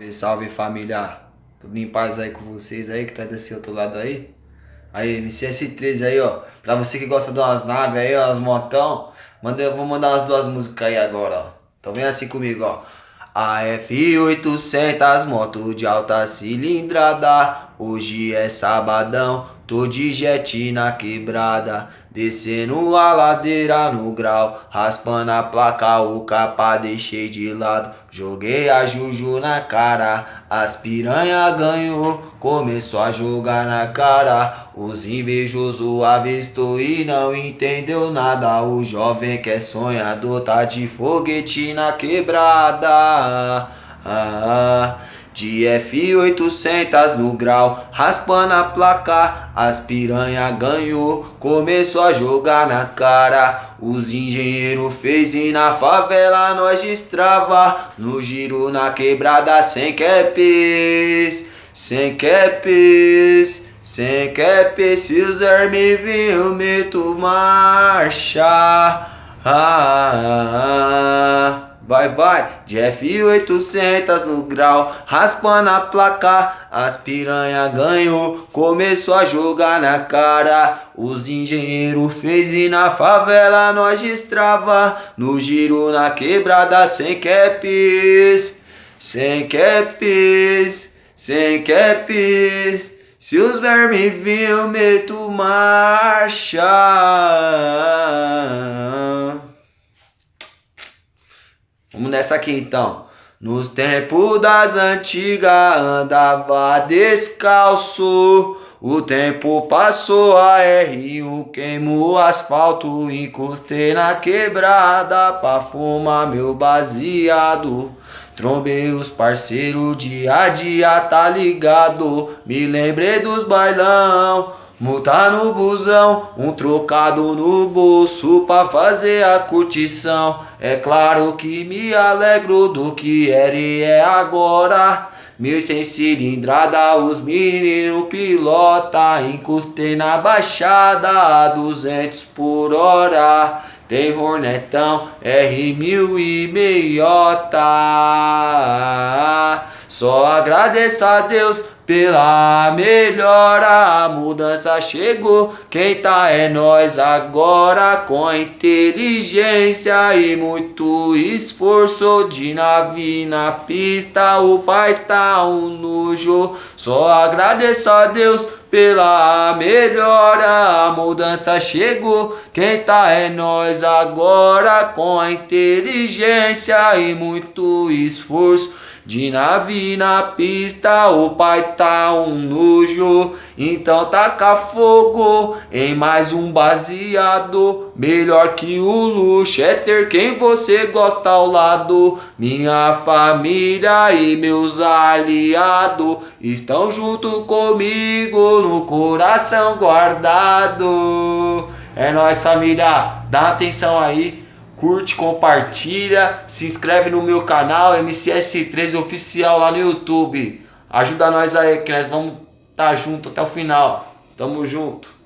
Salve, salve família, tudo em paz aí com vocês aí que tá desse outro lado aí? Aí, MCS13 aí, ó, pra você que gosta de umas naves aí, ó, umas motão, eu vou mandar umas duas músicas aí agora, ó. Então vem assim comigo, ó. A F800 moto de alta cilindrada, hoje é sabadão, tô de jet na quebrada, descendo a ladeira no grau, raspando a placa, o capa deixei de lado, joguei a Juju na cara, as piranha ganhou, começou a jogar na cara, os invejosos avistou e não entendeu nada, o jovem que é sonhador tá de foguete na quebrada. De F800 no grau, raspando a placa, as piranha ganhou, começou a jogar na cara. Os engenheiro fez e na favela nós destrava, no giro na quebrada sem capes, sem capes, sem capes. Se os me vir eu meto marcha. Vai, de F800 no grau, raspando a placa, as piranha ganhou, começou a jogar na cara. Os engenheiro fez e na favela nós destrava, no giro na quebrada sem capes, sem capes, sem capes. Se os vermes vir eu meto marcha. Vamos nessa aqui então. Nos tempos das antigas andava descalço. O tempo passou, a R1 queimou o asfalto. Encostei na quebrada pra fumar meu baseado. Trombei os parceiros dia a dia, tá ligado? Me lembrei dos bailão. Multa no busão, um trocado no bolso pra fazer a curtição. É claro que me alegro do que era e é agora. 1.100 cilindrada, os meninos pilota. Encostei na baixada a 200 por hora. Tem Hornetão, R1000 e meiota. Só agradeço a Deus pela melhora, a mudança chegou, quem tá é nós agora. Com inteligência e muito esforço, de nave na pista, o pai tá um nojo. Só agradeço a Deus pela melhora, a mudança chegou, quem tá é nós agora. Com inteligência e muito esforço, de nave na pista, o pai tá um nojo. Então taca fogo em mais um baseado. Melhor que o luxo é ter quem você gosta ao lado. Minha família e meus aliados estão junto comigo no coração guardado. É nóis, família, dá atenção aí. Curte, compartilha, se inscreve no meu canal MCS13 Oficial lá no YouTube. Ajuda nós aí que nós vamos tá junto até o final. Tamo junto.